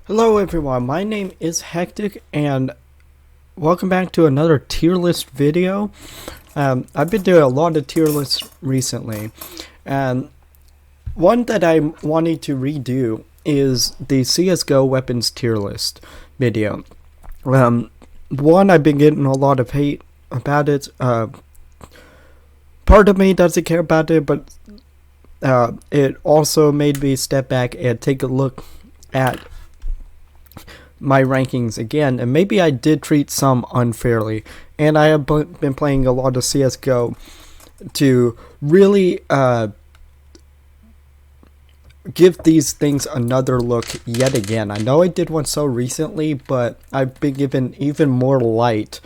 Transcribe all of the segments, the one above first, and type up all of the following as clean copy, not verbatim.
Hello everyone, my name is Hectic and welcome back to another tier list video. I've been doing a lot of tier lists recently, and one that I'm wanting to redo is the CSGO weapons tier list video. One, I've been getting a lot of hate about it. Part of me doesn't care about it, but it also made me step back and take a look at my rankings again, and maybe I did treat some unfairly, and I have been playing a lot of CSGO to really give these things another look yet again. I know I did one so recently, but I've been given even more light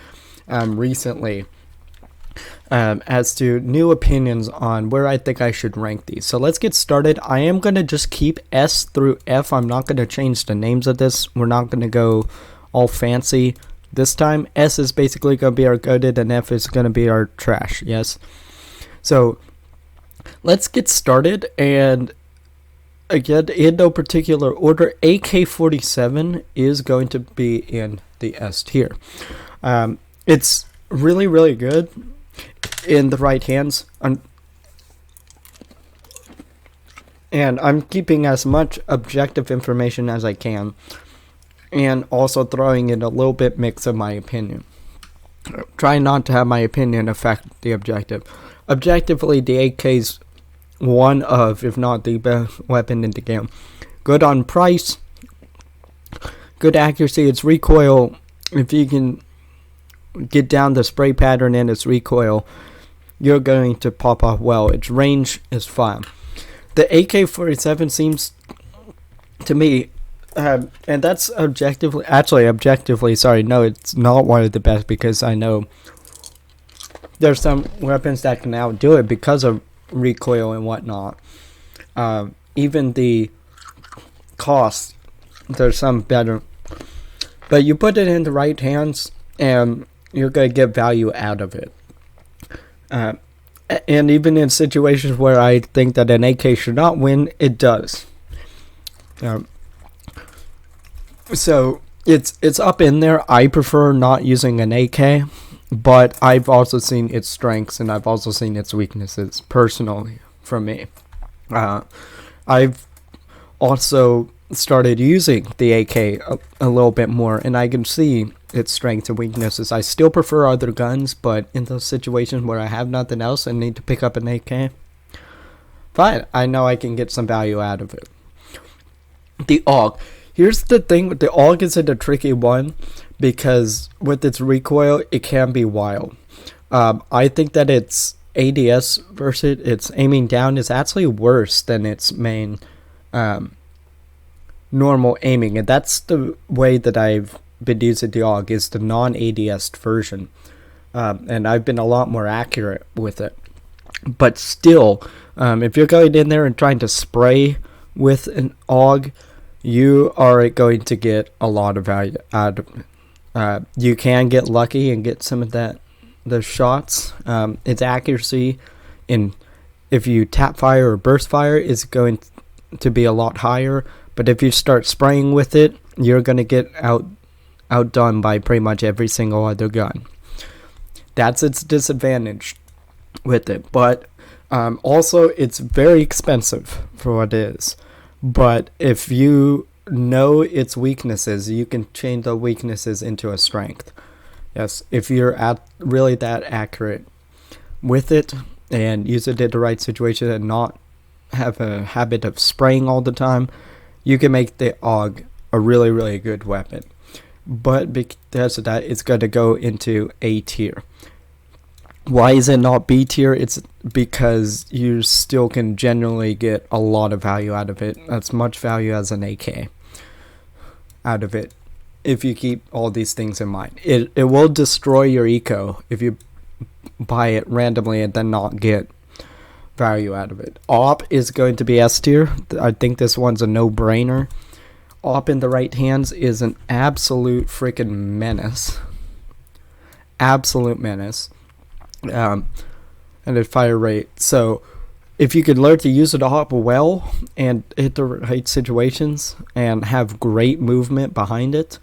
recently as to new opinions on where I think I should rank these. So let's get started. I am going to just keep S through F. I'm not going to change the names of this. We're not going to go all fancy this time. S is basically going to be our goated and F is going to be our trash. Yes. So let's get started. And again, in no particular order, AK-47 is going to be in the S tier. It's really, really good in the right hands, and I'm keeping as much objective information as I can, and also throwing in a little bit mix of my opinion. Try not to have my opinion affect the objective. Objectively, the AK's one of, if not the best weapon in the game. Good on price, good accuracy, its recoil, if you can get down the spray pattern and its recoil, you're going to pop off well. Its range is fine. The AK-47 seems to me, and that's objectively, sorry, no, it's not one of the best, because I know there's some weapons that can outdo it because of recoil and whatnot. Even the cost, there's some better, but you put it in the right hands and you're going to get value out of it. And even in situations where I think that an AK should not win, it does. So it's up in there. I prefer not using an AK, but I've also seen its strengths and I've also seen its weaknesses personally from me. I've also started using the AK a little bit more, and I can see its strengths and weaknesses. I still prefer other guns, but in those situations where I have nothing else and need to pick up an AK, fine, I know I can get some value out of it. The AUG. Here's the thing, the AUG is a tricky one, because with its recoil, it can be wild. I think that its ADS versus its aiming down is actually worse than its main normal aiming, and that's the way that I've been using the AUG, is the non-ADS version, and I've been a lot more accurate with it. But still, if you're going in there and trying to spray with an AUG, you are going to get a lot of value out of it. You can get lucky and get some of the shots. Its accuracy in, if you tap fire or burst fire, is going to be a lot higher. But if you start spraying with it, you're going to get outdone by pretty much every single other gun. That's its disadvantage with it. But also, it's very expensive for what it is. But if you know its weaknesses, you can change the weaknesses into a strength. Yes, if you're really that accurate with it and use it in the right situation and not have a habit of spraying all the time, you can make the AUG a really, really good weapon. But because of that, it's going to go into A tier. Why is it not B tier? It's because you still can generally get a lot of value out of it. As much value as an AK out of it, if you keep all these things in mind. It will destroy your eco if you buy it randomly and then not get value out of it. AWP is going to be S tier. I think this one's a no-brainer. AWP in the right hands is an absolute freaking menace. Absolute menace. And at fire rate. So if you could learn to use it up well and hit the right situations and have great movement behind it,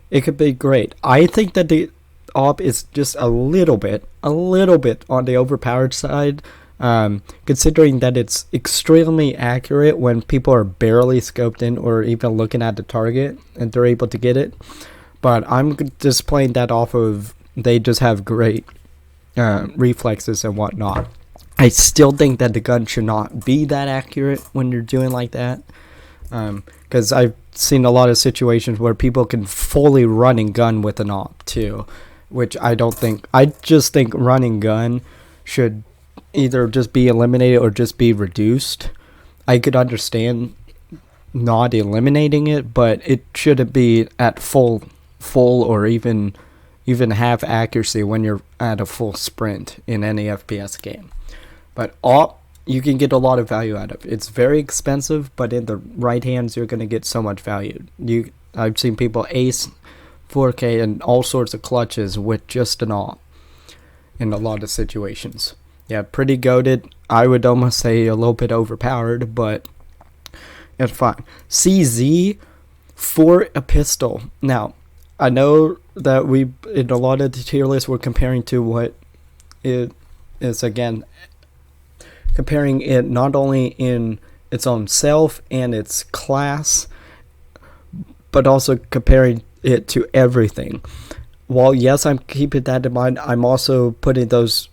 it could be great. I think that the op is just a little bit on the overpowered side, considering that it's extremely accurate when people are barely scoped in or even looking at the target and they're able to get it. But I'm just playing that off of they just have great reflexes and whatnot. I still think that the gun should not be that accurate when you're doing like that, because I've seen a lot of situations where people can fully run and gun with an op too, which I don't think. I just think running gun should either just be eliminated or just be reduced. I could understand not eliminating it, but it shouldn't be at full or even half accuracy when you're at a full sprint in any FPS game. But AWP, you can get a lot of value out of. It's very expensive, but in the right hands, you're going to get so much value. I've seen people ace 4K and all sorts of clutches with just an AWP in a lot of situations. Yeah, pretty goated. I would almost say a little bit overpowered, but it's fine. CZ for a pistol. Now, I know that in a lot of the tier lists, we're comparing to what it is, again, comparing it not only in its own self and its class, but also comparing it to everything. While yes, I'm keeping that in mind, I'm also putting those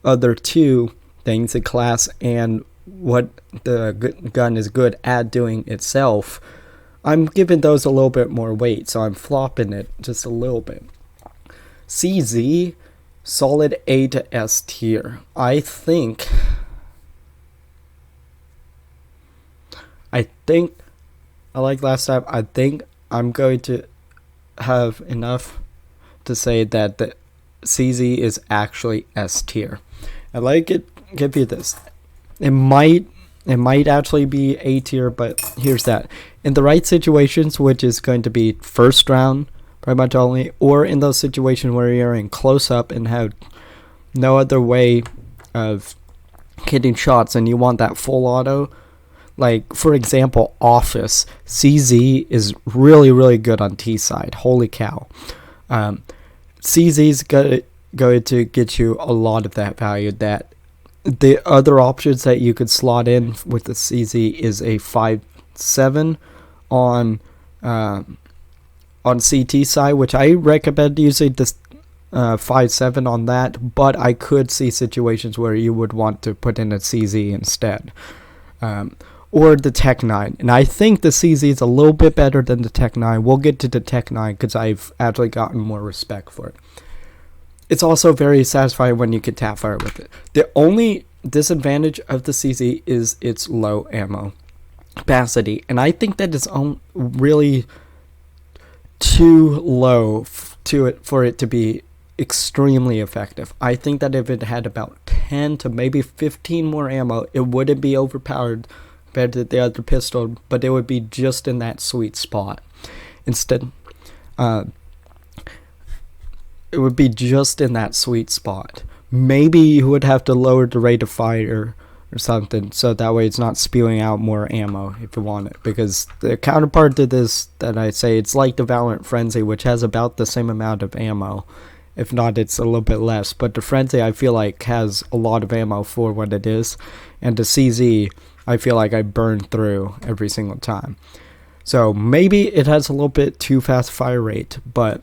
other two things, the class and what the gun is good at doing itself, I'm giving those a little bit more weight, so I'm flopping it just a little bit. CZ, solid A to S tier. I think, like last time, I think I'm going to have enough to say that the CZ is actually S tier. I like it. Give you this. It might actually be A tier, but here's that. In the right situations, which is going to be first round, pretty much only, or in those situations where you're in close up and have no other way of getting shots and you want that full auto, like for example Office, CZ is really, really good on T side. Holy cow. CZ's going to get you a lot of that value. That the other options that you could slot in with the CZ is a 5.7 on CT side, which I recommend using this 5.7 on that, but I could see situations where you would want to put in a CZ instead, or the Tech 9, and I think the CZ is a little bit better than the Tech 9. We'll get to the Tech 9 because I've actually gotten more respect for it. It's also very satisfying when you can tap fire with it. The only disadvantage of the CZ is its low ammo capacity, and I think that is really too low for it to be extremely effective. I think that if it had about 10 to maybe 15 more ammo, it wouldn't be overpowered compared to the other pistol, but it would be just in that sweet spot. Instead, it would be just in that sweet spot. Maybe you would have to lower the rate of fire or something, so that way it's not spewing out more ammo if you want it. Because the counterpart to this that I say, it's like the Valorant Frenzy, which has about the same amount of ammo. If not, it's a little bit less. But the Frenzy, I feel like, has a lot of ammo for what it is. And the CZ, I feel like I burn through every single time. So maybe it has a little bit too fast fire rate, but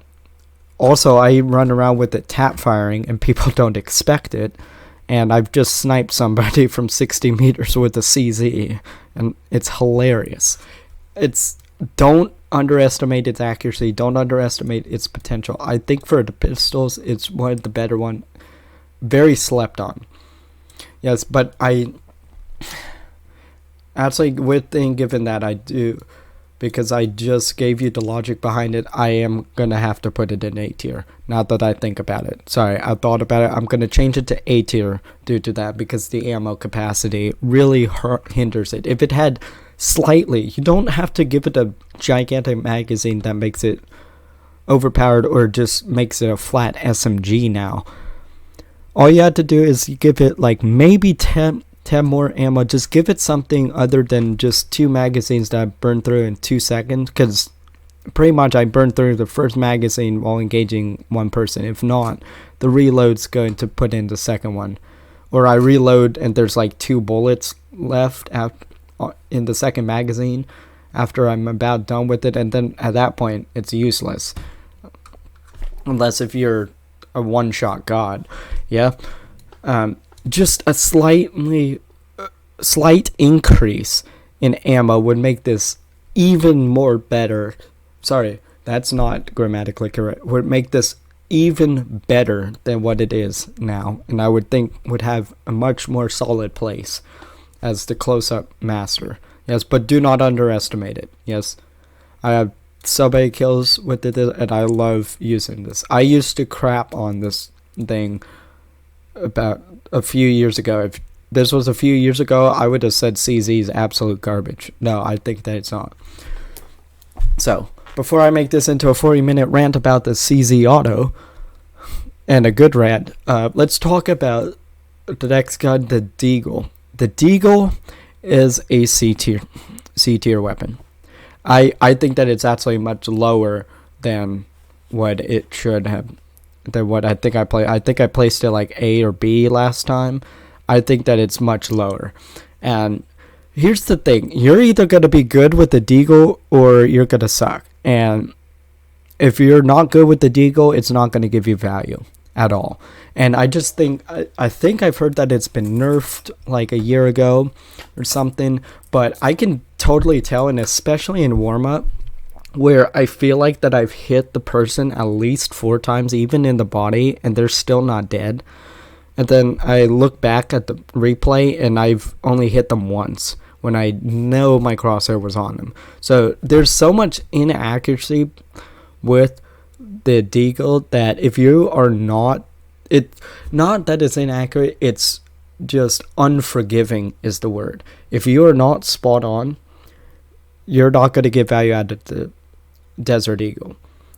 also I run around with it tap firing and people don't expect it. And I've just sniped somebody from 60 meters with a CZ, and it's hilarious. Don't underestimate its accuracy. Don't underestimate its potential. I think for the pistols, it's one of the better one. Very slept on. Yes, but I actually, given that I do, because I just gave you the logic behind it, I am going to have to put it in A tier. Not that I think about it. Sorry, I thought about it. I'm going to change it to A tier due to that, because the ammo capacity really hinders it. If it had slightly, you don't have to give it a gigantic magazine that makes it overpowered or just makes it a flat SMG now. All you have to do is you give it like maybe 10 to have more ammo, just give it something other than just 2 magazines that I burn through in 2 seconds, because pretty much I burn through the first magazine while engaging one person. If not, the reload's going to put in the second one. Or I reload and there's like 2 bullets left in the second magazine after I'm about done with it, and then at that point it's useless. Unless if you're a one-shot god. Yeah. Just a slight increase in ammo would make this even more better. Sorry, that's not grammatically correct. Would make this even better than what it is now, and I would think would have a much more solid place as the close-up master. Yes, but do not underestimate it. Yes, I have so many kills with it, and I love using this. I used to crap on this thing about a few years ago. If this was a few years ago, I would have said CZ is absolute garbage. No, I think that it's not. So, before I make this into a 40-minute rant about the CZ auto, and a good rant, let's talk about the next gun, the Deagle. The Deagle is a C tier weapon. I think that it's actually much lower than what it should have. Than what I think I played. I think I placed it like A or B last time. I think that it's much lower. And here's the thing. You're either going to be good with the Deagle or you're going to suck. And if you're not good with the Deagle, it's not going to give you value at all. And I just think, I think I've heard that it's been nerfed like a year ago or something. But I can totally tell, and especially in warm-up, where I feel like that I've hit the person at least 4 times, even in the body, and they're still not dead. And then I look back at the replay, and I've only hit them once when I know my crosshair was on them. So there's so much inaccuracy with the Deagle that if you are not that it's inaccurate, it's just unforgiving is the word. If you are not spot on, you're not going to get value out of the Desert Eagle.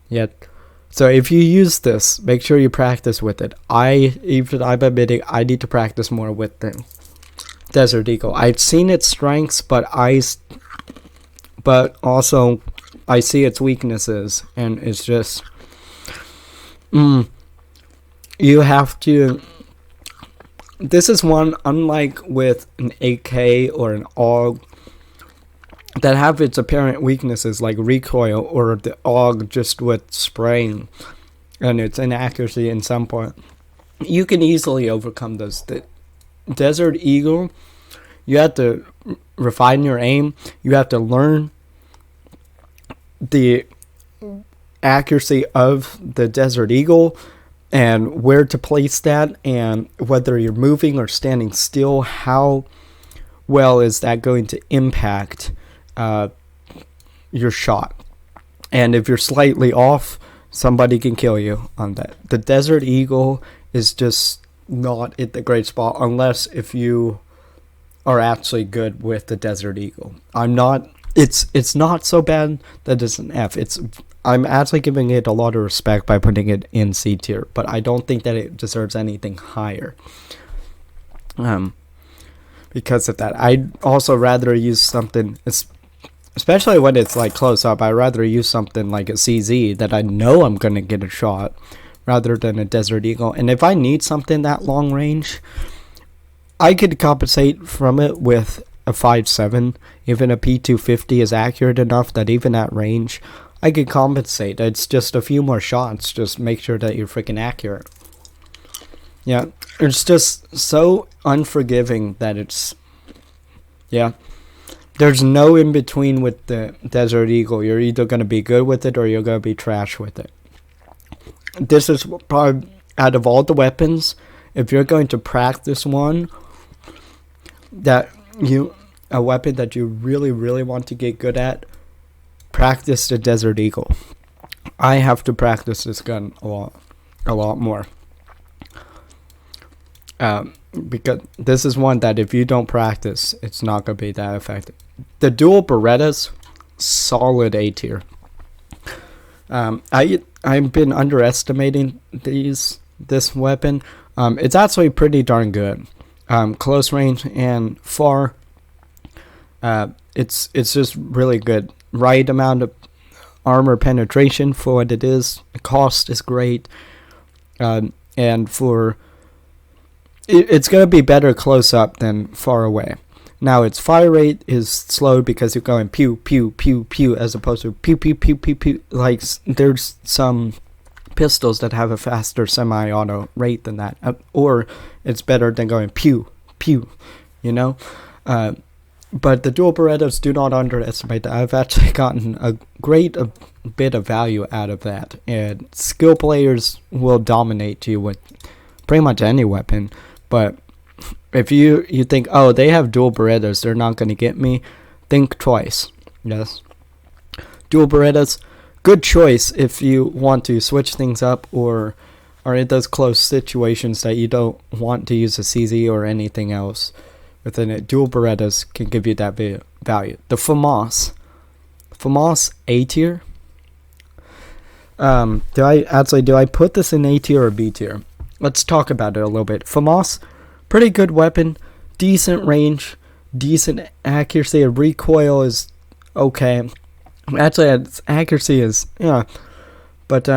Yet, so if you use this, make sure you practice with it. I'm admitting I need to practice more with the Desert Eagle. I've seen its strengths, but also I see its weaknesses, and it's just you have to. This is one, unlike with an AK or an AUG, that have its apparent weaknesses like recoil, or the AUG just with spraying and its inaccuracy in some point. You can easily overcome those. The Desert Eagle, you have to refine your aim. You have to learn the accuracy of the Desert Eagle and where to place that, and whether you're moving or standing still, how well is that going to impact your shot. And if you're slightly off, somebody can kill you on that. The Desert Eagle is just not at the great spot unless if you are actually good with the Desert Eagle. It's not so bad that it's an F. I'm actually giving it a lot of respect by putting it in C tier, but I don't think that it deserves anything higher. Because of that, I'd also rather use something, especially when it's like close up, I'd rather use something like a CZ that I know I'm going to get a shot rather than a Desert Eagle. And if I need something that long range, I could compensate from it with a 5.7. Even a P250 is accurate enough that even at range, I could compensate. It's just a few more shots. Just make sure that you're freaking accurate. Yeah, it's just so unforgiving that it's... Yeah. There's no in between with the Desert Eagle. You're either going to be good with it or you're going to be trash with it. This is probably, out of all the weapons, if you're going to practice one, a weapon that you really, really want to get good at, practice the Desert Eagle. I have to practice this gun a lot more. Because this is one that if you don't practice, it's not going to be that effective. The dual Berettas, solid A tier. I've been underestimating this weapon. It's actually pretty darn good. close range and far. It's just really good. Right amount of armor penetration for what it is. The cost is great. And for it's going to be better close up than far away. Now its fire rate is slow because you're going pew pew pew pew as opposed to pew pew pew pew pew. Like there's some pistols that have a faster semi-auto rate than that, or it's better than going pew pew, you know. But the dual Berettas, do not underestimate that. I've actually gotten a bit of value out of that, and skill players will dominate you with pretty much any weapon. But if you think, oh, they have dual Berettas, they're not going to get me, think twice. Yes, dual Berettas, good choice if you want to switch things up or are in those close situations that you don't want to use a CZ or anything else within it. Dual Berettas can give you that value. The FAMAS A tier. Do I put this in A tier or B tier? Let's talk about it a little bit. FAMAS, pretty good weapon, decent range, decent accuracy. Recoil is okay. Actually, its accuracy is but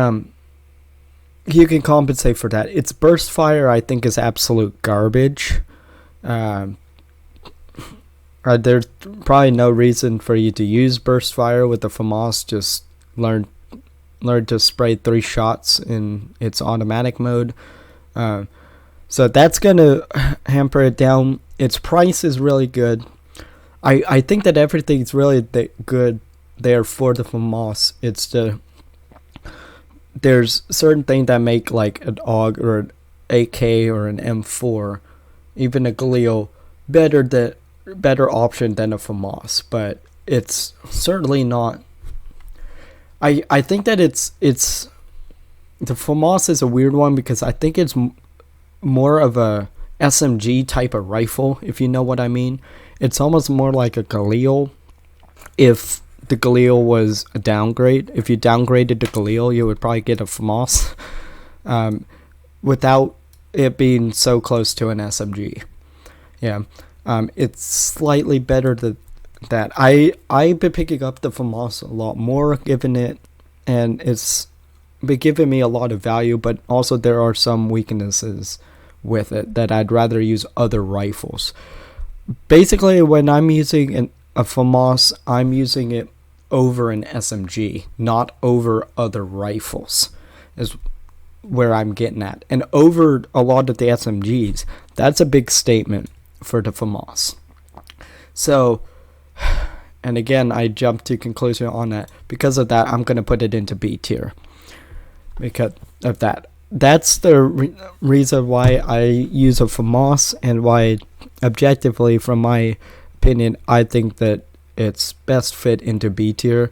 you can compensate for that. Its burst fire, I think, is absolute garbage. There's probably no reason for you to use burst fire with the FAMAS. Just learn to spray 3 shots in its automatic mode. So that's gonna hamper it down. Its price is really good. I think that everything's really good there for the FAMAS. There's certain things that make like an AUG or an AK or an M4, even a Galil, better option than a FAMAS, but it's certainly not. I think that it's the FAMAS is a weird one because I think it's more of a SMG type of rifle, if you know what I mean. It's almost more like a Galil if the Galil was a downgrade. If you downgraded the Galil, you would probably get a FAMAS without it being so close to an SMG. Yeah. It's slightly better than that. I've been picking up the FAMAS a lot more, given it, and it's been giving me a lot of value, but also there are some weaknesses with it that I'd rather use other rifles. Basically, when I'm using a FAMAS, I'm using it over an SMG, not over other rifles, is where I'm getting at. And over a lot of the SMGs, that's a big statement for the FAMAS. So, and again, I jumped to conclusion on that. Because of that, I'm going to put it into B tier. Because of that. That's the reason why I use a FAMAS, and why, objectively, from my opinion, I think that it's best fit into B tier.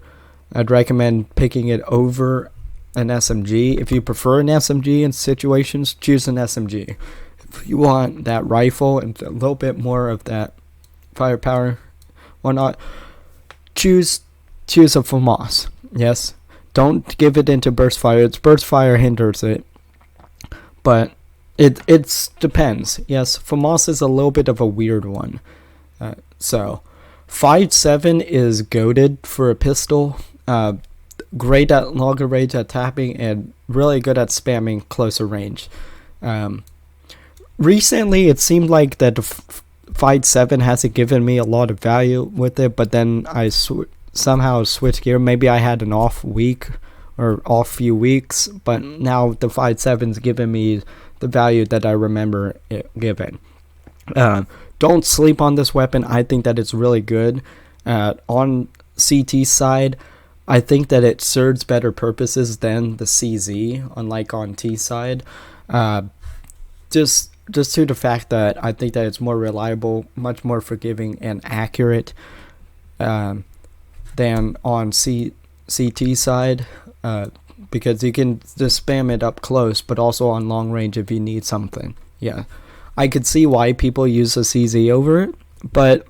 I'd recommend picking it over an SMG. If you prefer an SMG in situations, choose an SMG. If you want that rifle and a little bit more of that firepower, why not choose a FAMAS? Yes, don't give it into burst fire. Its burst fire hinders it, but it depends. Yes, FAMAS is a little bit of a weird one. So 5.7 is goated for a pistol. Great at longer range at tapping, and really good at spamming closer range. Recently, it seemed like that 5.7 hasn't given me a lot of value with it, but then I somehow switched gear. Maybe I had an off week or off few weeks, but now the 5.7's given me the value that I remember it giving. Don't sleep on this weapon. I think that it's really good. On CT side, I think that it serves better purposes than the CZ, unlike on T side. Just to the fact that I think that it's more reliable, much more forgiving and accurate than on CT side, because you can just spam it up close, but also on long range if you need something. Yeah, I could see why people use a CZ over it, but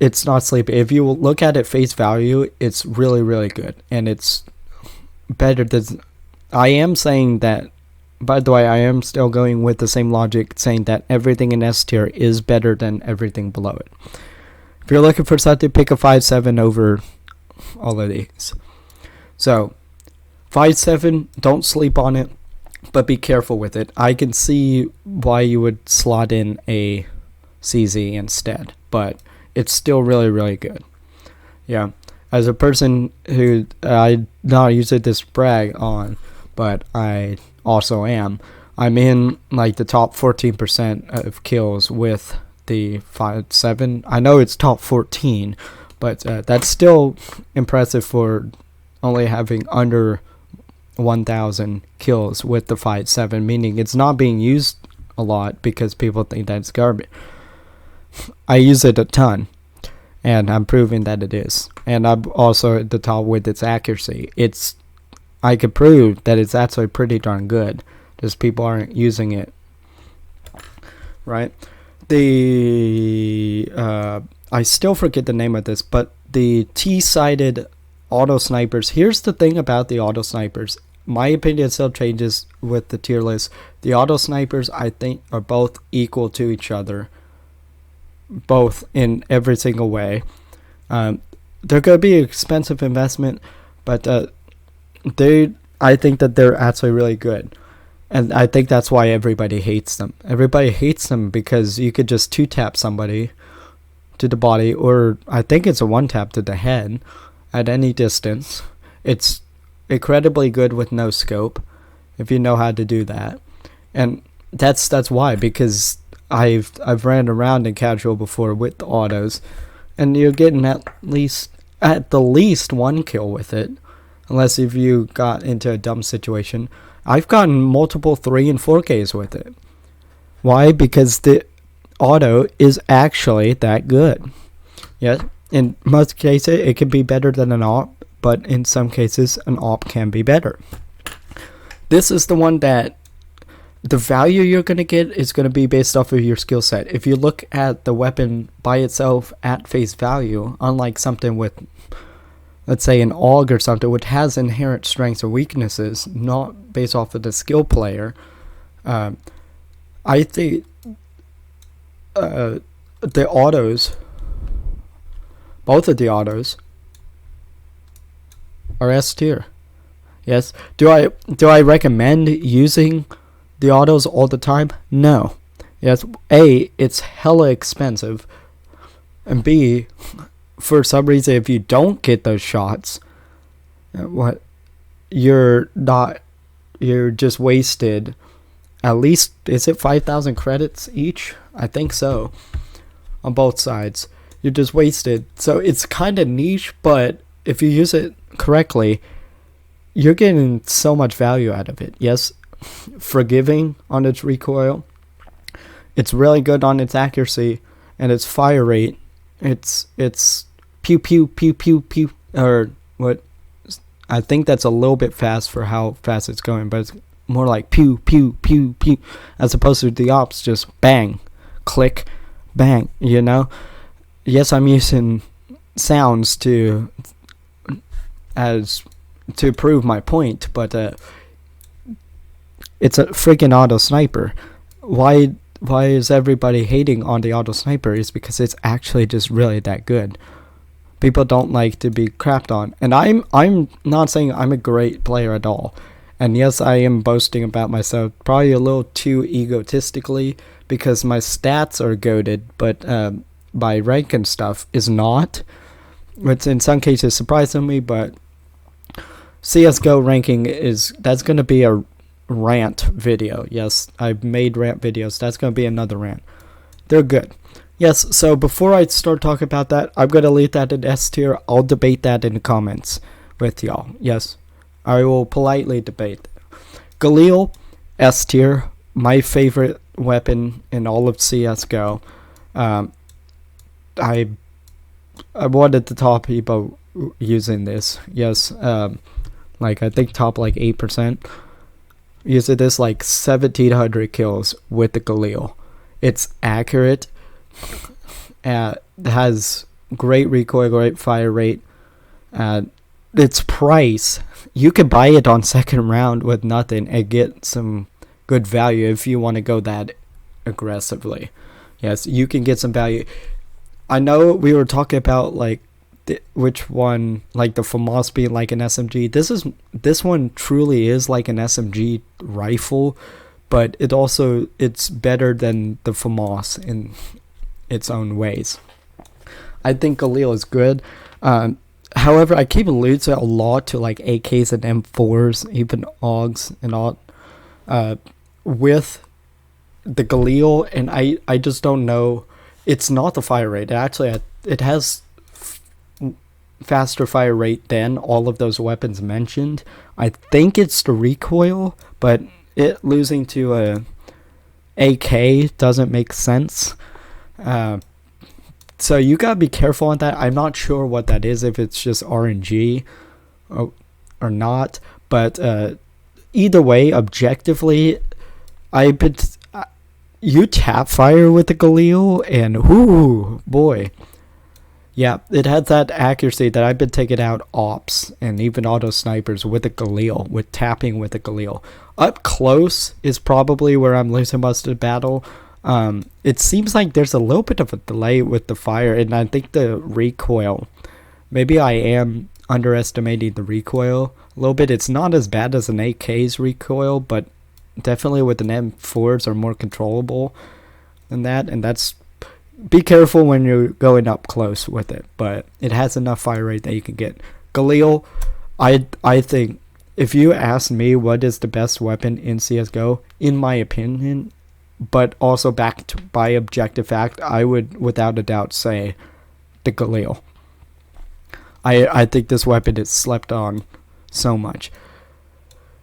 it's not sleepy. If you look at it face value, it's really, really good, and it's better than. I am saying that by the way, I am still going with the same logic, saying that everything in S tier is better than everything below it. If you're looking for something, pick a 5-7 over all of these. So 5-7, don't sleep on it, but be careful with it. I can see why you would slot in a CZ instead, but it's still really, really good. Yeah, as a person who I not using this brag on, but I also am, I'm in like the top 14% of kills with the 5-7. I know it's top 14, but that's still impressive for only having under 1,000 kills with the 5-7, meaning it's not being used a lot because people think that's garbage. I use it a ton, and I'm proving that it is. And I'm also at the top with its accuracy. I could prove that it's actually pretty darn good, just people aren't using it. Right? I still forget the name of this, but the T-sided auto snipers. Here's the thing about the auto snipers. My opinion still changes with the tier list. The auto snipers, I think, are both equal to each other, both in every single way. They're going to be an expensive investment, but I think that they're actually really good. And I think that's why everybody hates them. Everybody hates them because you could just 2-tap somebody to the body, or I think it's a 1-tap to the head at any distance. It's incredibly good with no scope if you know how to do that. And that's why, because I've ran around in casual before with the autos, and you're getting at the least 1 kill with it, unless if you got into a dumb situation. I've gotten multiple 3 and 4Ks with it. Why? Because the auto is actually that good. Yes, in most cases it can be better than an AWP, but in some cases an AWP can be better. This is the one that the value you're going to get is going to be based off of your skill set. If you look at the weapon by itself at face value, unlike something with, let's say, an AUG or something, which has inherent strengths or weaknesses, not based off of the skill player, I think the autos, both of the autos, are S tier. Yes. Do I recommend using the autos all the time? No. Yes. A, it's hella expensive, and B, for some reason, if you don't get those shots, you're just wasted. At least, is it 5,000 credits each? I think so. On both sides, you're just wasted. So it's kind of niche, but if you use it correctly, you're getting so much value out of it. Yes, forgiving on its recoil. It's really good on its accuracy and its fire rate. It's pew pew pew pew pew, or what? I think that's a little bit fast for how fast it's going, but it's more like pew pew pew pew, as opposed to the ops just bang, click, bang. You know? Yes, I'm using sounds to prove my point, but it's a freaking auto sniper. Why is everybody hating on the auto sniper? Is because it's actually just really that good. People don't like to be crapped on, and I'm not saying I'm a great player at all. And yes, I am boasting about myself, probably a little too egotistically, because my stats are goated, but my rank and stuff is not. Which in some cases surprises me, but CSGO ranking that's going to be a rant video. Yes, I've made rant videos. That's going to be another rant. They're good. Yes, so before I start talking about that, I'm going to leave that in S tier. I'll debate that in the comments with y'all. Yes, I will politely debate. Galil, S tier, my favorite weapon in all of CSGO. I wanted to top people using this. Yes, like I think top like 8%. Using this like 1,700 kills with the Galil. It's accurate. It has great recoil, great fire rate. Its price, you could buy it on second round with nothing and get some good value if you want to go that aggressively. Yes, you can get some value. I know we were talking about like which one, like the FAMAS being like an SMG. This one truly is like an SMG rifle, but it's better than the FAMAS in its own ways. I think Galil is good. However, I keep alluding a lot to like AKs and M4s, even AUGs and all, with the Galil, and I just don't know. It's not the fire rate. It has faster fire rate than all of those weapons mentioned. I think it's the recoil, but it losing to a AK doesn't make sense. So you gotta be careful on that. I'm not sure what that is, if it's just RNG or not. But either way, objectively, you tap fire with the Galil, and whoo boy, yeah, it had that accuracy that I've been taking out ops and even auto snipers with the Galil, with tapping with the Galil. Up close is probably where I'm losing most of the battle. It seems like there's a little bit of a delay with the fire, and I think the recoil, maybe I am underestimating the recoil a little bit. It's not as bad as an AK's recoil, but definitely with an M4s are more controllable than that, and be careful when you're going up close with it, but it has enough fire rate that you can get. Galil, I think, if you ask me what is the best weapon in CSGO, in my opinion, but also backed by objective fact, I would without a doubt say the Galil. I think this weapon is slept on so much.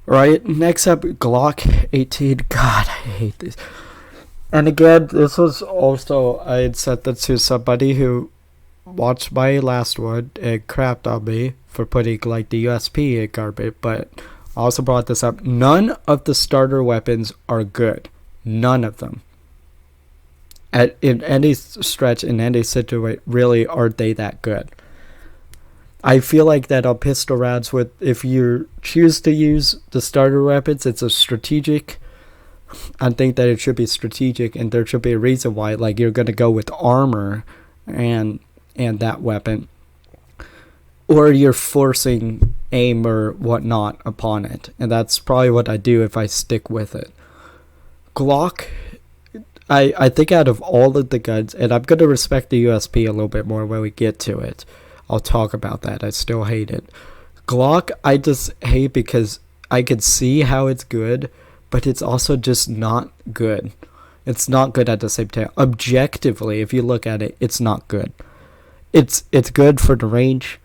Right, next up, Glock 18. God, I hate this. And again, this was also, I had said that to somebody who watched my last one and crapped on me for putting like the USP in garbage, but I also brought this up. None of the starter weapons are good. None of them. In any stretch, in any situation, really aren't they that good. I feel like that on pistol rounds, if you choose to use the starter weapons, it's a strategic. I think that it should be strategic, and there should be a reason why. Like, you're going to go with armor and that weapon, or you're forcing aim or whatnot upon it, and that's probably what I do if I stick with it. Glock, I think out of all of the guns, and I'm going to respect the USP a little bit more when we get to it. I'll talk about that. I still hate it. Glock, I just hate because I could see how it's good, but it's also just not good. It's not good at the same time. Objectively, if you look at it, it's not good. It's good for the range,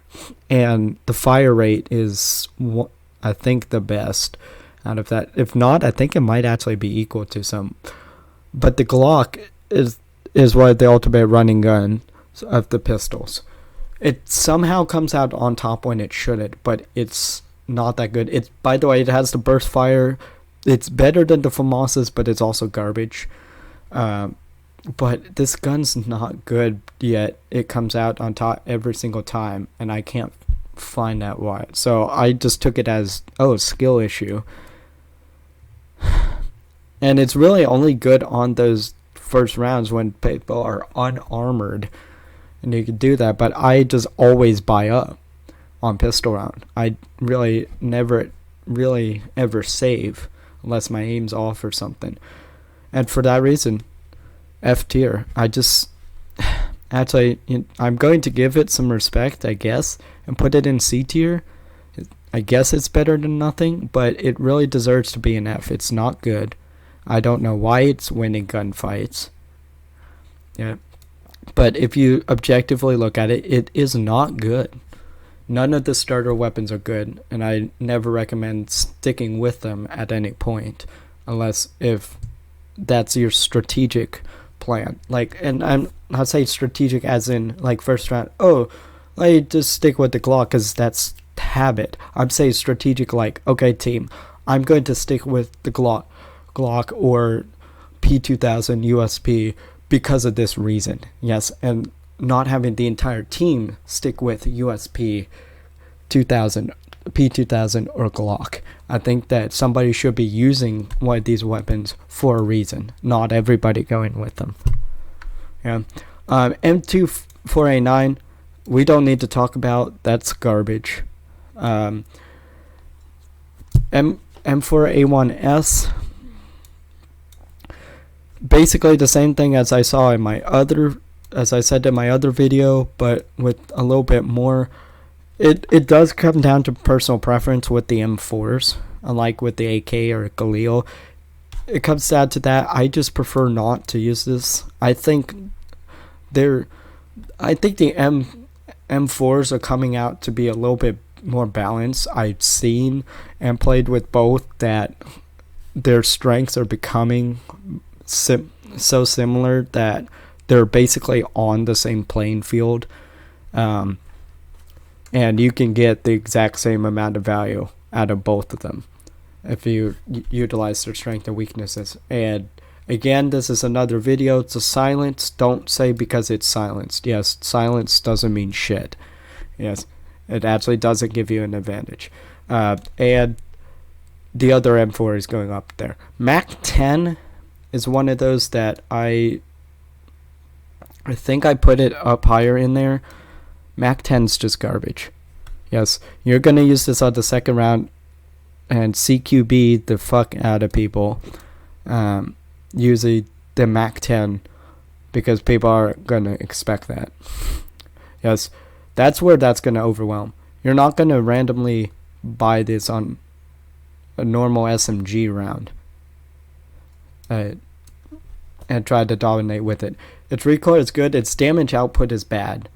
and the fire rate is, I think, the best out of that. If not, I think it might actually be equal to some. But the Glock is one of the ultimate running gun of the pistols. It somehow comes out on top when it shouldn't, but it's not that good. By the way, it has the burst fire. It's better than the FAMAS's, but it's also garbage. But this gun's not good yet. It comes out on top every single time, and I can't find out why. So I just took it as, skill issue. And it's really only good on those first rounds when people are unarmored, and you can do that. But I just always buy up on pistol round. I really never really ever save unless my aim's off or something. And for that reason, F tier. Actually, I'm going to give it some respect, I guess, and put it in C tier. I guess it's better than nothing, but it really deserves to be an F. It's not good. I don't know why it's winning gunfights. Yeah. But if you objectively look at it, it is not good. None of the starter weapons are good, and I never recommend sticking with them at any point, unless if that's your strategic plan. Like, and I'm not saying strategic as in like first round, like just stick with the Glock because that's habit. I'm saying strategic like, okay team, I'm going to stick with the Glock or P2000 USP because of this reason. Yes, and not having the entire team stick with USP 2000 P2000 or Glock. I think that somebody should be using one of these weapons for a reason, not everybody going with them. Yeah. M24A9, we don't need to talk about. That's garbage. M4A1S, basically the same thing as I saw in my other, as I said in my other video, but with a little bit more. It does come down to personal preference with the M4s, unlike with the AK or Galil. It comes down to that. I just prefer not to use this. I think the M4s are coming out to be a little bit more balanced. I've seen and played with both that their strengths are becoming so similar that they're basically on the same playing field. And you can get the exact same amount of value out of both of them if you utilize their strengths and weaknesses. And again, this is another video. It's a silence. Don't say because it's silenced. Yes, silence doesn't mean shit. Yes, it actually doesn't give you an advantage. And the other M4 is going up there. Mac 10 is one of those that I think I put it up higher in there. Mac 10's just garbage. Yes, you're going to use this on the second round and CQB the fuck out of people using the Mac 10 because people are going to expect that. Yes, that's where that's going to overwhelm. You're not going to randomly buy this on a normal SMG round and try to dominate with it. Its recoil is good. Its damage output is bad.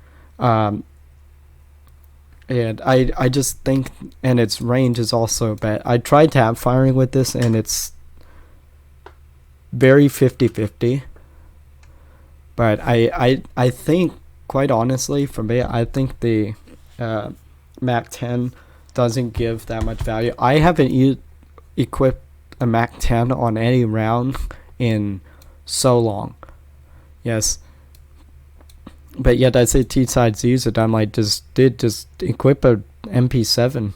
And I just think, and its range is also bad. I tried tap firing with this, and it's very 50-50. But I think, quite honestly, for me, I think the Mac 10 doesn't give that much value. I haven't equipped a Mac 10 on any round in so long. Yes. But yet I say T-sides use it. I'm like, just equip a MP7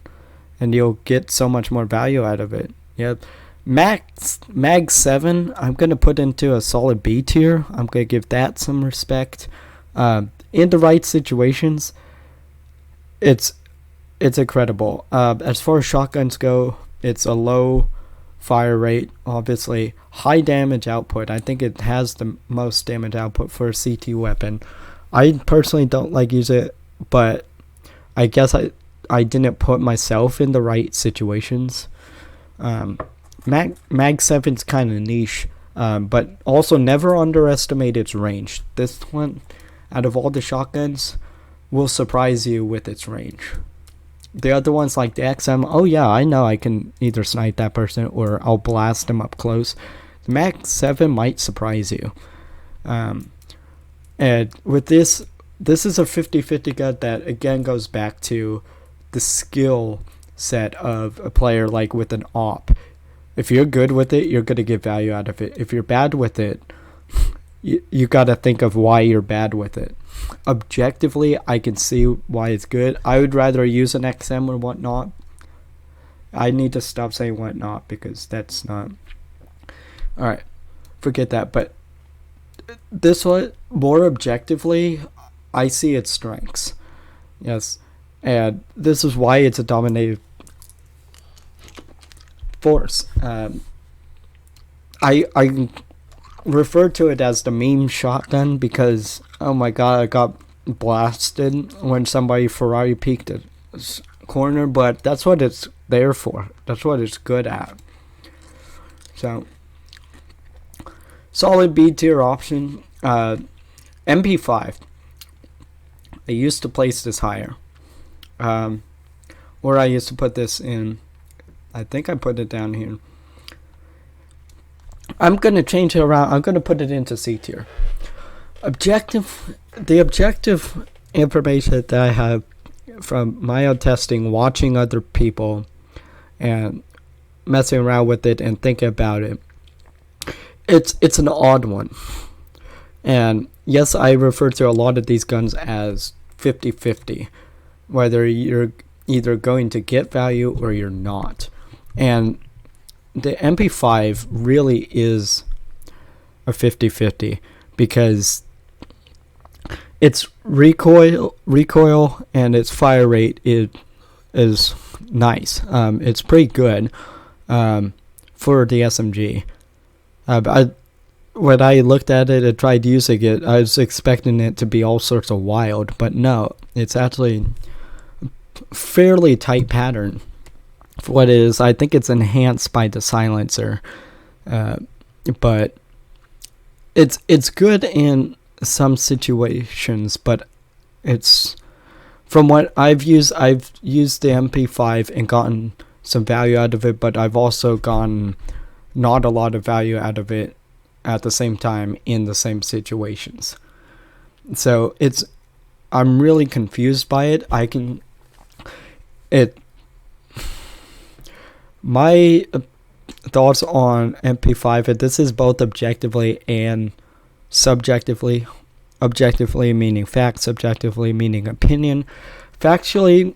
and you'll get so much more value out of it. Yeah. Mag 7, I'm going to put into a solid B tier. I'm going to give that some respect. In the right situations, it's incredible. As far as shotguns go, it's a low fire rate, obviously. High damage output. I think it has the most damage output for a CT weapon. I personally don't like use it, but I guess I didn't put myself in the right situations. Mag 7's kind of niche, but also never underestimate its range. This one, out of all the shotguns, will surprise you with its range. The other ones like the XM, oh yeah, I know I can either snipe that person or I'll blast them up close. The Mag 7 might surprise you. And with this is a 50-50 gun that again goes back to the skill set of a player, like with an op. If you're good with it, you're going to get value out of it. If you're bad with it, you got to think of why you're bad with it. Objectively, I can see why it's good. I would rather use an XM or whatnot. I need to stop saying whatnot because that's not... Alright, forget that. But this one, more objectively, I see its strengths. Yes, and this is why it's a dominated force. I refer to it as the meme shotgun because, oh my god, I got blasted when somebody Ferrari peeked a corner, but that's what it's there for. That's what it's good at. So, solid B tier option. MP5. I used to place this higher. Or I used to put this in. I think I put it down here. I'm going to change it around. I'm going to put it into C tier. The objective information that I have from my own testing, watching other people, and messing around with it and thinking about it, it's an odd one. And yes, I refer to a lot of these guns as 50-50. Whether you're either going to get value or you're not. And the MP5 really is a 50-50 because its recoil and its fire rate is nice. It's pretty good for the SMG. When I looked at it and tried using it, I was expecting it to be all sorts of wild, but no, it's actually fairly tight pattern for what it is. I think it's enhanced by the silencer, but it's good in some situations, but it's from what I've used the MP5 and gotten some value out of it, but I've also gotten not a lot of value out of it at the same time in the same situations. So I'm really confused by it. My thoughts on MP5, and this is both objectively and subjectively. Objectively meaning fact, subjectively meaning opinion. Factually,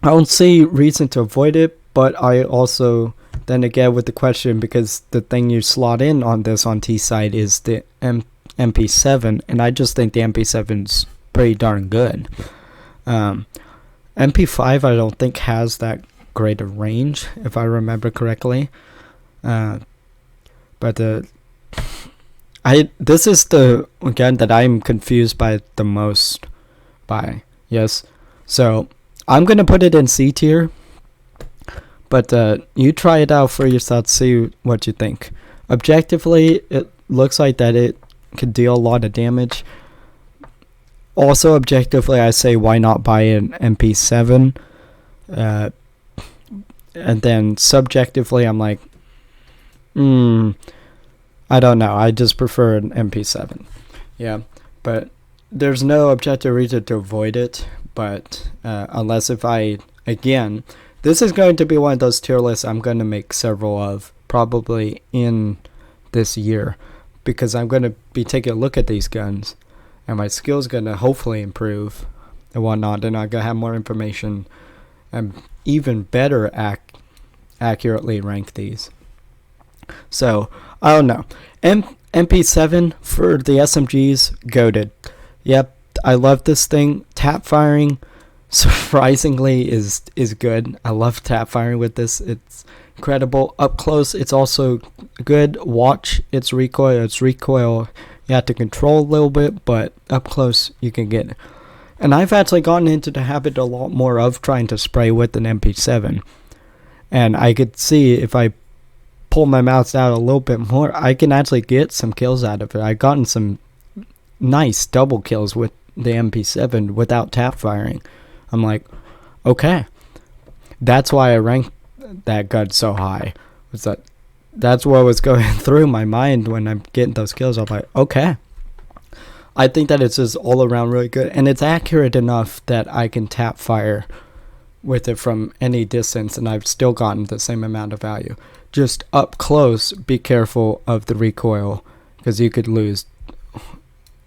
I don't see reason to avoid it, but I also then again with the question, because the thing you slot in on this on T side is the MP7, and I just think the MP7's pretty darn good. MP5 I don't think has that great a range, if I remember correctly. But this is the gun that I'm confused by the most by. Yes. So I'm gonna put it in C tier. But you try it out for yourself, see what you think. Objectively, it looks like that it could deal a lot of damage. Also, objectively, I say why not buy an MP7? And then subjectively, I'm like, I don't know. I just prefer an MP7. Yeah, but there's no objective reason to avoid it. But unless if again, this is going to be one of those tier lists I'm going to make several of probably in this year, because I'm going to be taking a look at these guns and my skills going to hopefully improve and whatnot, and I'm going to have more information and even better accurately rank these. So I don't know. MP7 for the SMGs, goated. Yep, I love this thing. Tap firing surprisingly is good. I love tap firing with this. It's incredible. Up close, it's also good. Watch its recoil. You have to control a little bit, but up close you can get it. And I've actually gotten into the habit a lot more of trying to spray with an MP7. And I could see if I pull my mouse out a little bit more, I can actually get some kills out of it. I've gotten some nice double kills with the MP7 without tap firing. I'm like, okay. That's why I ranked that gun so high. That's what was going through my mind when I'm getting those kills. I'm like, okay. I think that it's just all around really good, and it's accurate enough that I can tap fire with it from any distance, and I've still gotten the same amount of value. Just up close, be careful of the recoil, because you could lose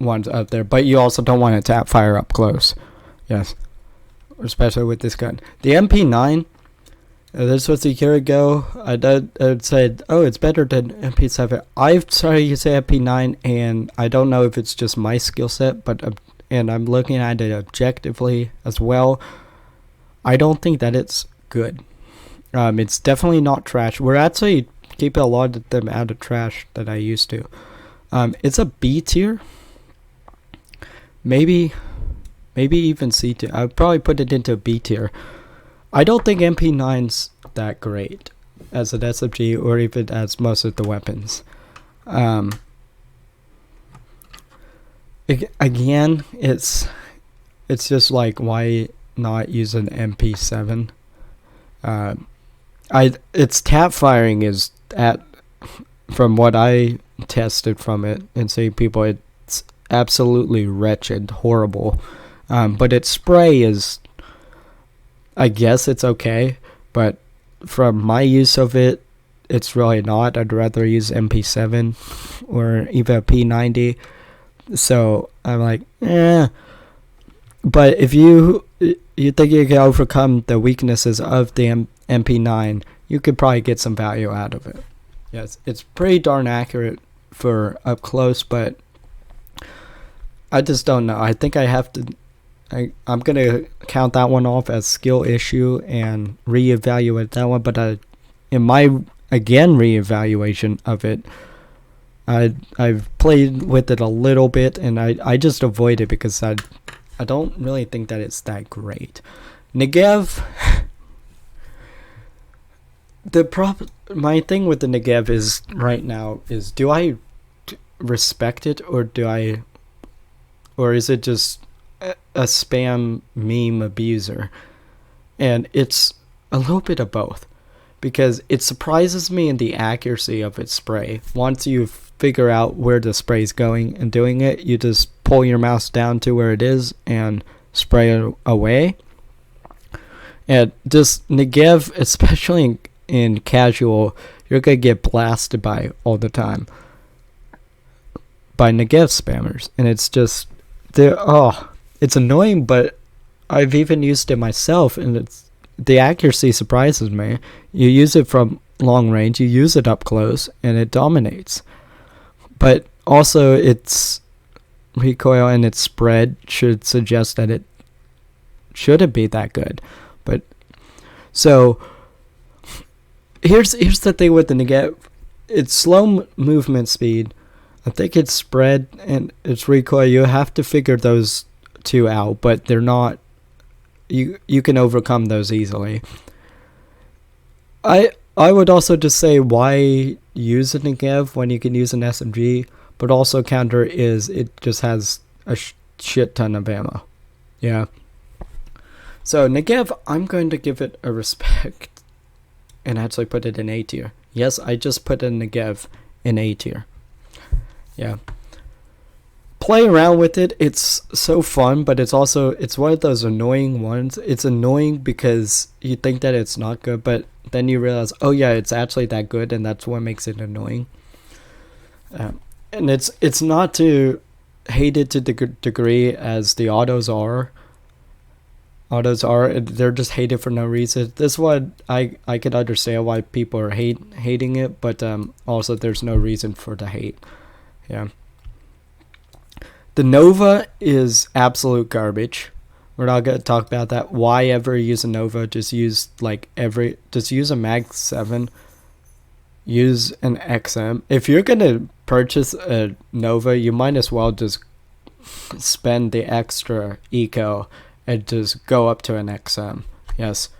ones up there, but you also don't want to tap fire up close. Yes, especially with this gun. The MP9, this was a year ago. I'd said, oh, it's better than MP7. I'm sorry you say MP9, and I don't know if it's just my skill set, but and I'm looking at it objectively as well. I don't think that it's good. It's definitely not trash. We're actually keeping a lot of them out of trash that I used to. It's a B tier. Maybe even C tier. I'd probably put it into B tier. I don't think MP9's that great as an SMG or even as most of the weapons. Again, it's just like, why not use an MP7? Its tap firing is from what I tested from it and see people, it's absolutely wretched, horrible. But its spray is, I guess it's okay, but from my use of it, it's really not. I'd rather use MP7 or even a P90. So I'm like, But if you you think you can overcome the weaknesses of the MP9, you could probably get some value out of it. Yes, it's pretty darn accurate for up close, but I just don't know. I think I have to. I'm gonna count that one off as skill issue and reevaluate that one. But in my reevaluation of it, I've played with it a little bit, and I just avoid it because I don't really think that it's that great. Negev. My thing with the Negev is right now is, do I respect it, or is it just a spam meme abuser? And it's a little bit of both, because it surprises me in the accuracy of its spray. Once you figure out where the spray is going and doing it, you just pull your mouse down to where it is and spray it away. And just Negev, especially in casual, you're gonna get blasted by all the time by Negev spammers, and it's just it's annoying. But I've even used it myself, and the accuracy surprises me. You use it from long range, you use it up close, and it dominates. But also its recoil and its spread should suggest that it shouldn't be that good. But so here's the thing with the Negev. It's slow movement speed. I think it's spread and its recoil. You have to figure those two out, but they're not. You can overcome those easily. I would also just say, why use a Negev when you can use an SMG? But also counter is it just has a shit ton of ammo. Yeah. So Negev, I'm going to give it a respect and actually put it in A tier. Yes, I just put in Negev in A tier. Yeah. Play around with it. It's so fun, but it's one of those annoying ones. It's annoying because you think that it's not good, but then you realize, oh yeah, it's actually that good, and that's what makes it annoying. And it's not to hate it to the degree as the autos are. They're just hated for no reason. This one, I could understand why people are hating it, but also there's no reason for the hate. Yeah. The Nova is absolute garbage. We're not going to talk about that. Why ever use a Nova? Just use a Mag 7. Use an XM. If you're going to purchase a Nova, you might as well just spend the extra eco and just go up to an XM. Yes.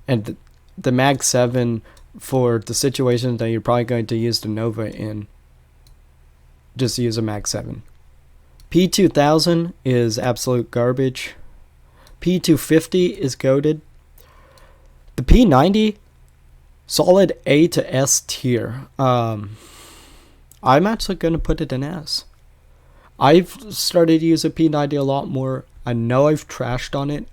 And the Mag 7, for the situation that you're probably going to use the Nova in, just use a Mag 7. P2000 is absolute garbage. P250 is goated. The P90, solid A to S tier. I'm actually going to put it in S. I've started to use a P90 a lot more. I know I've trashed on it.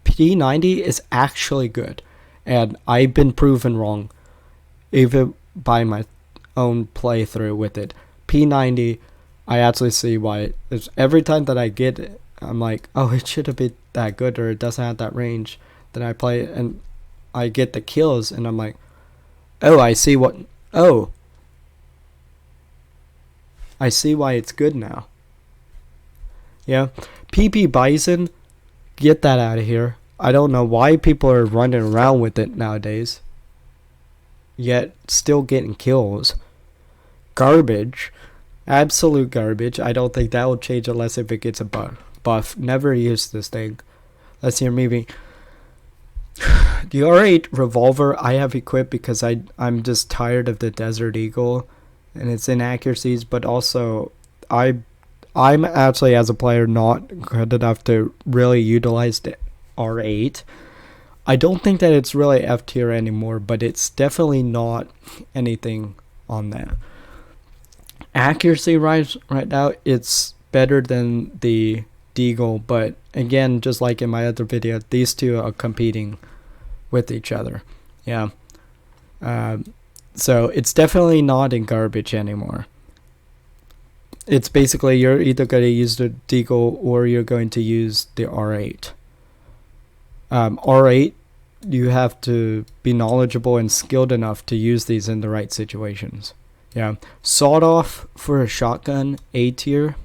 P90 is actually good, and I've been proven wrong, even by my own playthrough with it. P90, I actually see why. Every time that I get it, I'm like, oh, it should have been that good, or it doesn't have that range. Then I play it, and I get the kills, and I'm like, oh, I see why it's good now. Yeah. PP Bison, get that out of here. I don't know why people are running around with it nowadays, yet still getting kills. Garbage. Absolute garbage. I don't think that will change unless if it gets a buff. Never use this thing. Let's hear maybe. The R8 revolver I have equipped because I'm just tired of the Desert Eagle and its inaccuracies, but also I'm actually, as a player, not good enough to really utilize the R8. I don't think that it's really F tier anymore, but it's definitely not anything on that. Accuracy right now, it's better than the Deagle, but again, just like in my other video, these two are competing with each other. Yeah. So it's definitely not in garbage anymore. It's basically, you're either going to use the Deagle or you're going to use the R8. R8, you have to be knowledgeable and skilled enough to use these in the right situations. Yeah, sawed off for a shotgun, A tier.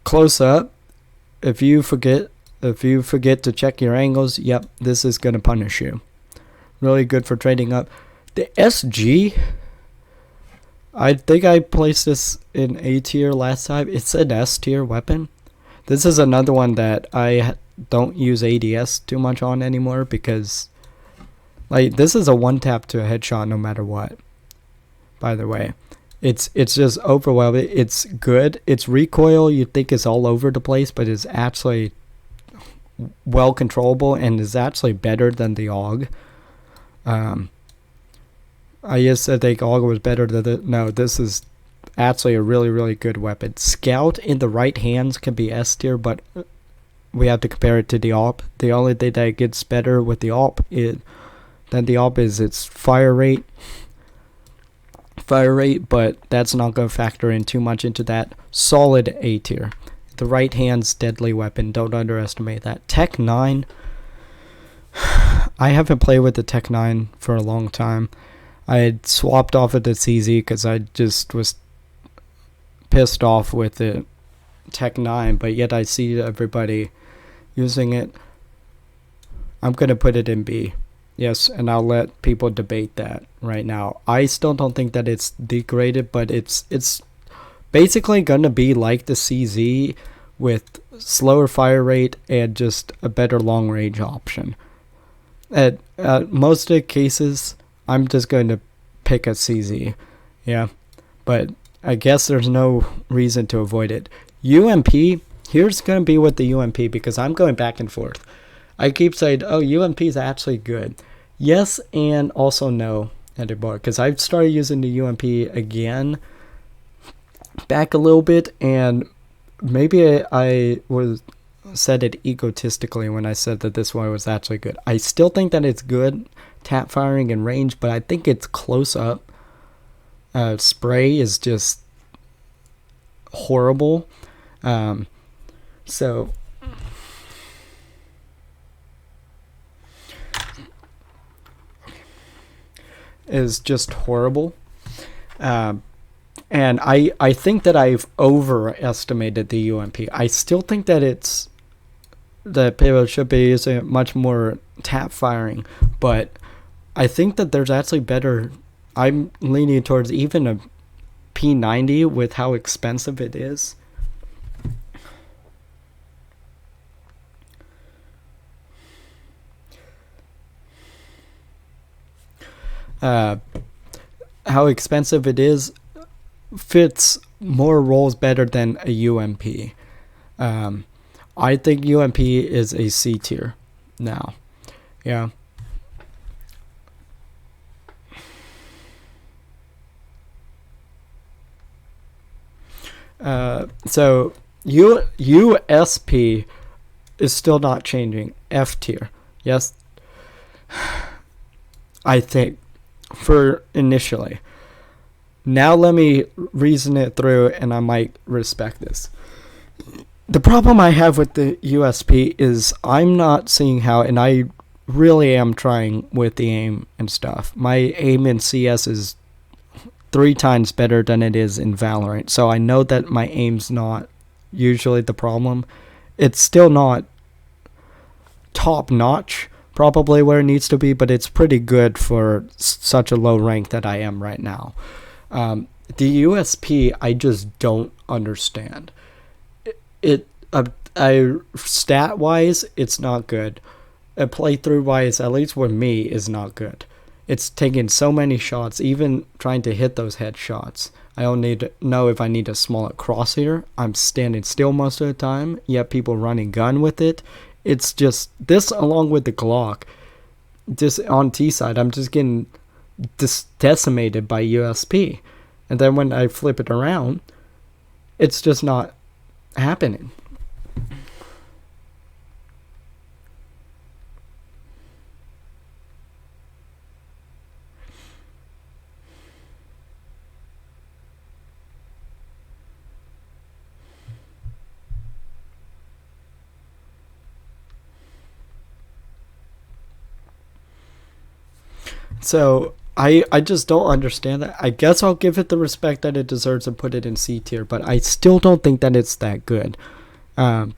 Close up, if you forget to check your angles, yep, this is gonna punish you. Really good for trading up. The SG, I think I placed this in A tier last time. It's an S tier weapon. This is another one that I don't use ADS too much on anymore because, like, this is a one tap to a headshot no matter what. By the way, it's just overwhelming. It's good. Its recoil you think is all over the place, but it's actually well controllable and is actually better than the AUG. I just said the AUG was better than the. No, this is actually a really, really good weapon. Scout in the right hands can be S tier, but we have to compare it to the AWP. The only thing that gets better with the AWP is its fire rate. But that's not going to factor in too much into that. Solid A tier. The right hand's deadly weapon. Don't underestimate that. Tech 9. I haven't played with the Tech 9 for a long time. I had swapped off of the CZ because I just was pissed off with the Tech 9, but yet I see everybody using it. I'm going to put it in B. Yes, and I'll let people debate that right now. I still don't think that it's degraded, but it's basically going to be like the CZ with slower fire rate and just a better long range option. At most of the cases, I'm just going to pick a CZ. Yeah, but I guess there's no reason to avoid it. UMP, here's going to be with the UMP because I'm going back and forth. I keep saying, oh, UMP is actually good. Yes and also no anymore because I've started using the UMP again back a little bit, and maybe I said it egotistically when I said that this one was actually good. I still think that it's good tap firing and range, but I think it's close up. Spray is just horrible. So is just horrible. And I think that I've overestimated the UMP. I still think that people should be using much more tap firing, but I think that there's actually better. I'm leaning towards even a P90 with how expensive it is. How expensive it is fits more roles better than a UMP. I think UMP is a C tier now. Yeah. So USP is still not changing. F tier. Yes. I think for initially. Now let me reason it through and I might respect this. The problem I have with the USP is I'm not seeing how, and I really am trying with the aim and stuff. My aim in CS is 3 times better than it is in Valorant. So I know that my aim's not usually the problem. It's still not top notch, probably where it needs to be, but it's pretty good for such a low rank that I am right now. The USP, I just don't understand. Stat wise, it's not good. Playthrough wise, at least with me, is not good. It's taking so many shots, even trying to hit those headshots. I don't need to know if I need a smaller crosshair. I'm standing still most of the time, yet people running gun with it. It's just this, along with the Glock. Just on T side, I'm just getting decimated by USP. And then when I flip it around, it's just not happening. So I just don't understand that. I guess I'll give it the respect that it deserves and put it in C tier, but I still don't think that it's that good. Um,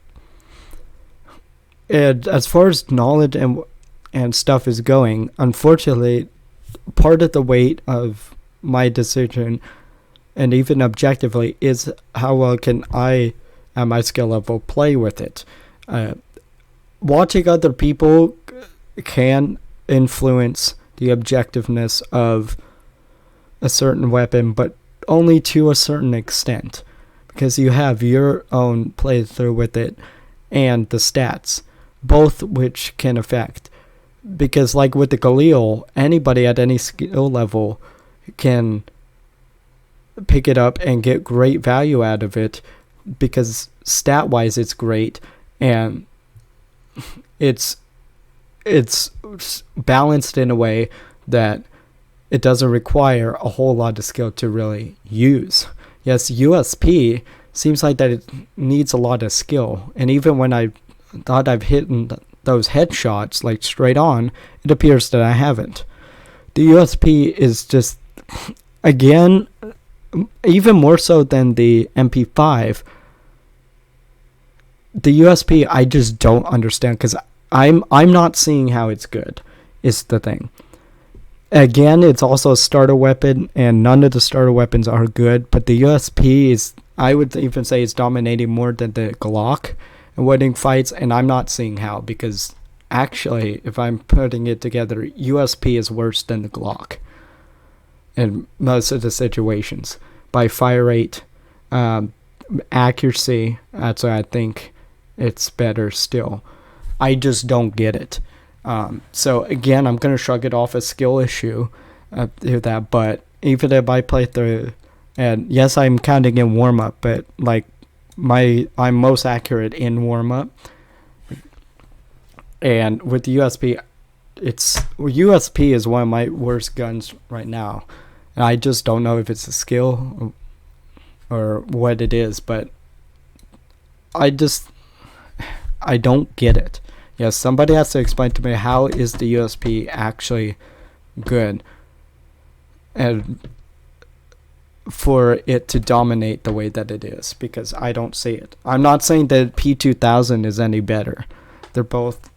and as far as knowledge and stuff is going, unfortunately, part of the weight of my decision, and even objectively, is how well can I, at my skill level, play with it. Watching other people can influence the objectiveness of a certain weapon, but only to a certain extent, because you have your own playthrough with it and the stats, both which can affect. Because like with the Galil, anybody at any skill level can pick it up and get great value out of it, because stat-wise it's great, and it's balanced in a way that it doesn't require a whole lot of skill to really use. Yes, USP seems like that it needs a lot of skill, and even when I thought I've hit those headshots like straight on, it appears that I haven't. The USP is just, again, even more so than the MP5, the USP I just don't understand, because I'm not seeing how it's good, is the thing. Again, it's also a starter weapon, and none of the starter weapons are good, but the USP is, I would even say, it's dominating more than the Glock and winning fights, and I'm not seeing how, because actually, if I'm putting it together, USP is worse than the Glock in most of the situations. By fire rate, accuracy, that's why I think it's better still. I just don't get it. So again, I'm going to shrug it off as skill issue to that, but even if I play through, and yes, I'm counting in warm-up, but like I'm most accurate in warm-up, and with the USP, USP is one of my worst guns right now, and I just don't know if it's a skill or what it is, but I don't get it. Yes, somebody has to explain to me, how is the USP actually good, and for it to dominate the way that it is, because I don't see it. I'm not saying that P2000 is any better. They're both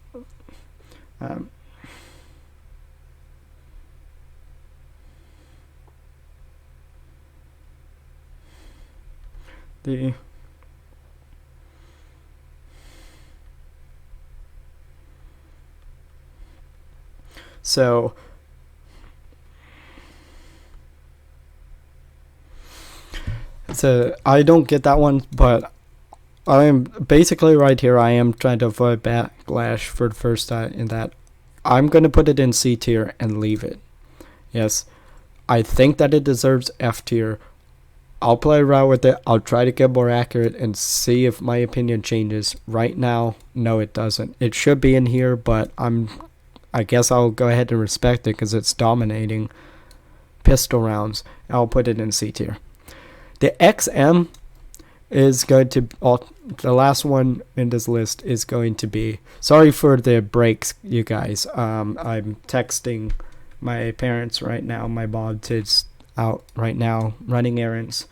so I don't get that one, but I am basically right here. I am trying to avoid backlash for the first time in that I'm going to put it in C tier and leave it. Yes, I think that it deserves F tier. I'll play around with it. I'll try to get more accurate and see if my opinion changes. Right now, no, it doesn't. It should be in here, but I guess I'll go ahead and respect it because it's dominating pistol rounds. I'll put it in C tier. The XM is going to, the last one in this list is going to be, sorry for the breaks, you guys. I'm texting my parents right now. My mom is out right now running errands.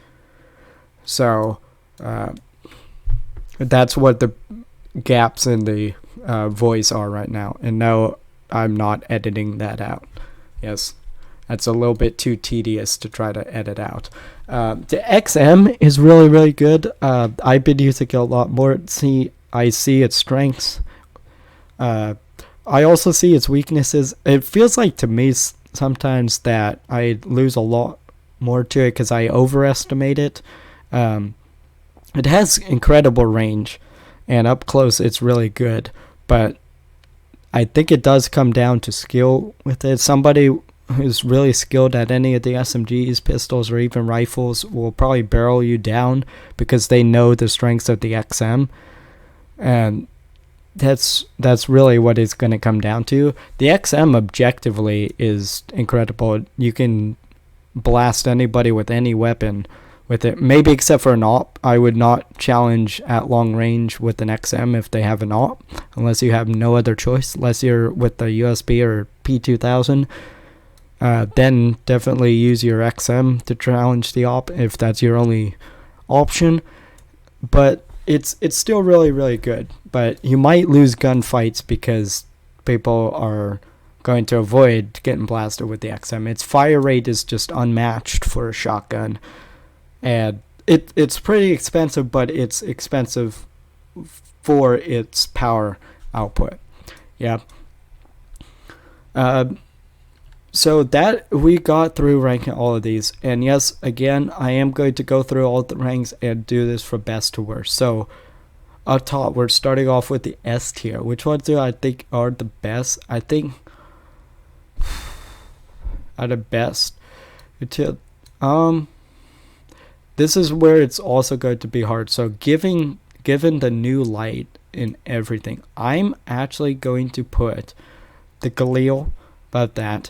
So that's what the gaps in the voice are right now. And no, I'm not editing that out. Yes, that's a little bit too tedious to try to edit out. The XM is really, really good. I've been using it a lot more. I see its strengths. I also see its weaknesses. It feels like to me sometimes that I lose a lot more to it because I overestimate it. It has incredible range, and up close it's really good, but I think it does come down to skill with it. Somebody who's really skilled at any of the SMGs, pistols, or even rifles will probably barrel you down because they know the strengths of the XM, and that's really what it's going to come down to. The XM objectively is incredible. You can blast anybody with any weapon with it, maybe except for an AWP. I would not challenge at long range with an XM if they have an AWP, unless you have no other choice, unless you're with the USB or P2000. then definitely use your XM to challenge the op if that's your only option. But it's still really, really good. But you might lose gunfights because people are going to avoid getting blasted with the XM. Its fire rate is just unmatched for a shotgun. And it's pretty expensive, but it's expensive for its power output. Yeah. So that we got through ranking all of these. And yes, again, I am going to go through all the ranks and do this from best to worst. So up top, we're starting off with the S tier. Which ones do I think are the best? I think are the best. This is where it's also going to be hard. So given the new light in everything, I'm actually going to put the Galil above that.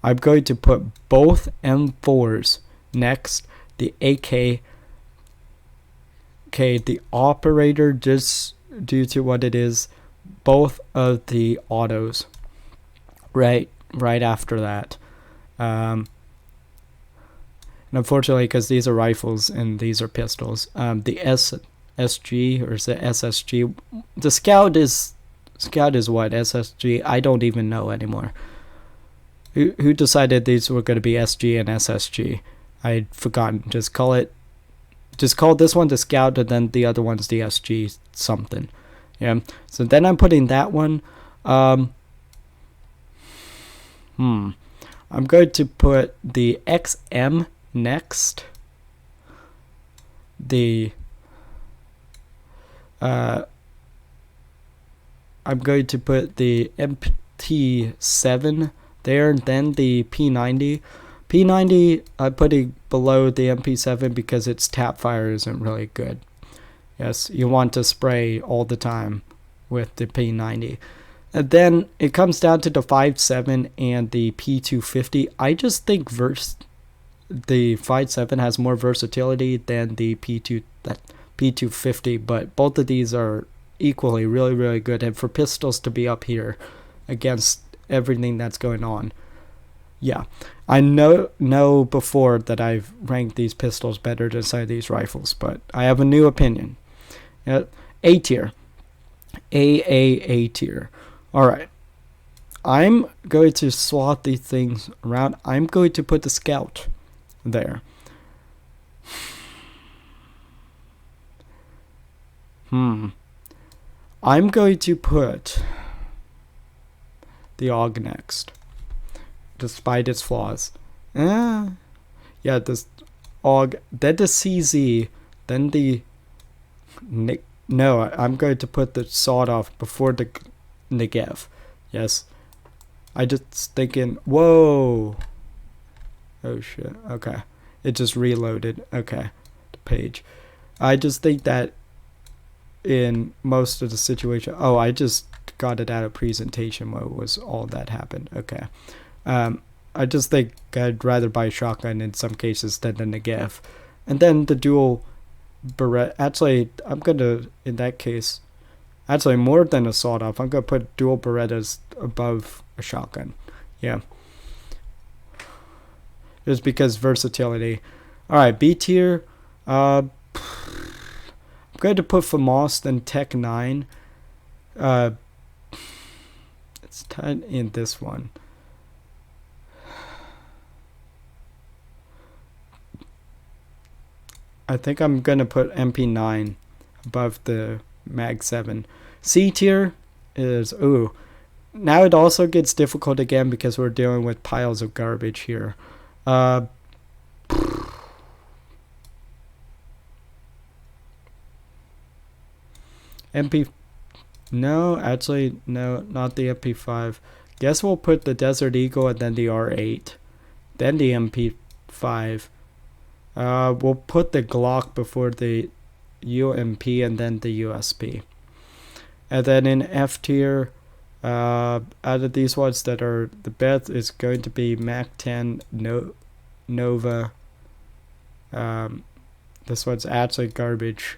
I'm going to put both M4s next, the AK, the operator, just due to what it is, both of the autos right after that. And unfortunately, because these are rifles and these are pistols, the SSG, or is it SSG? The Scout is what? SSG? I don't even know anymore. Who decided these were going to be SG and SSG? I'd forgotten. Just call this one the Scout, and then the other one's the SG something. Yeah. So then I'm putting that one. I'm going to put the XM next. I'm going to put the MP7 there, and then the P90. P90 I'm putting below the MP7 because its tap fire isn't really good. Yes, you want to spray all the time with the P90. And then it comes down to the 5.7 and the P250. I just think the 5.7 has more versatility than the P250, but both of these are equally really, really good. And for pistols to be up here against everything that's going on, yeah, I know before that I've ranked these pistols better than some of these rifles, but I have a new opinion. A tier, A tier. All right, I'm going to swap these things around. I'm going to put the Scout there. I'm going to put the AUG next, despite its flaws. Yeah, this AUG, then the CZ, then the... No, I'm going to put the sawed-off before the Negev. Yes. I just thinking, whoa. Oh, shit. Okay. It just reloaded. Okay. The page. I just think that in most of the situation... Oh, I just got it out of presentation mode was all that happened. Okay. I just think I'd rather buy a shotgun in some cases than the Negev. And then the dual Beretta. Actually, I'm going to, in that case, actually more than a sawed-off, I'm going to put dual Berettas above a shotgun. Yeah. Just because versatility. Alright, B tier. I'm going to put FAMAS, then Tech 9. It's tied in this one. I think I'm going to put MP9 above the Mag 7. C tier is, ooh. Now it also gets difficult again because we're dealing with piles of garbage here. MP... No, actually, no, not the MP5. Guess we'll put the Desert Eagle and then the R8. Then the MP5. We'll put the Glock before the UMP and then the USP. And then in F tier, out of these ones that are the best is going to be Mac 10 Nova. This one's actually garbage,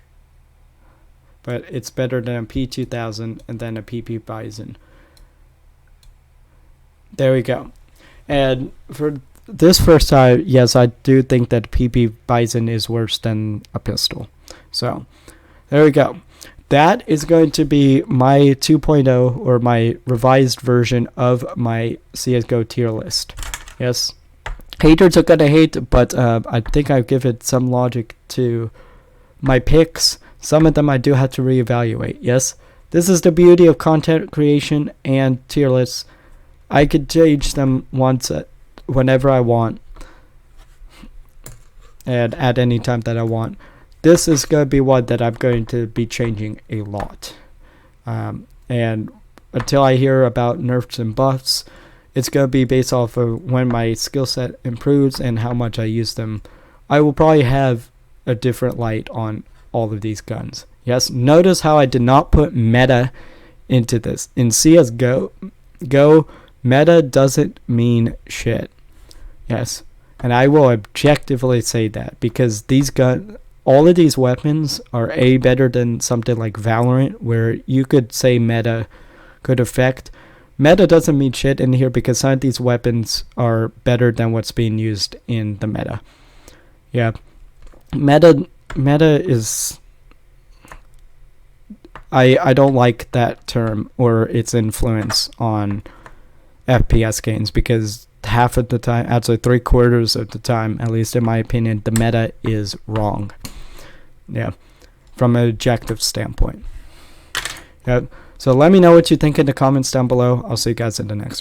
but it's better than a P2000 and then a PP Bison. There we go. And for this first time, yes, I do think that PP Bison is worse than a pistol. So, there we go. That is going to be my 2.0 or my revised version of my CSGO tier list. Yes, haters are gonna hate, but I think I give it some logic to my picks. Some of them I do have to reevaluate. Yes, this is the beauty of content creation and tier lists. I could change them whenever I want and at any time that I want. This is going to be one that I'm going to be changing a lot. And until I hear about nerfs and buffs, it's going to be based off of when my skill set improves and how much I use them. I will probably have a different light on all of these guns. Yes, notice how I did not put meta into this. In CSGO, meta doesn't mean shit. Yes, and I will objectively say that because all of these weapons are better than something like Valorant, where you could say meta could affect. Meta doesn't mean shit in here because some of these weapons are better than what's being used in the meta. Yeah, meta is. I don't like that term or its influence on FPS games because half of the time, actually 3/4 of the time, at least in my opinion, the meta is wrong. Yeah, from an objective standpoint. Yeah. So let me know what you think in the comments down below. I'll see you guys in the next one.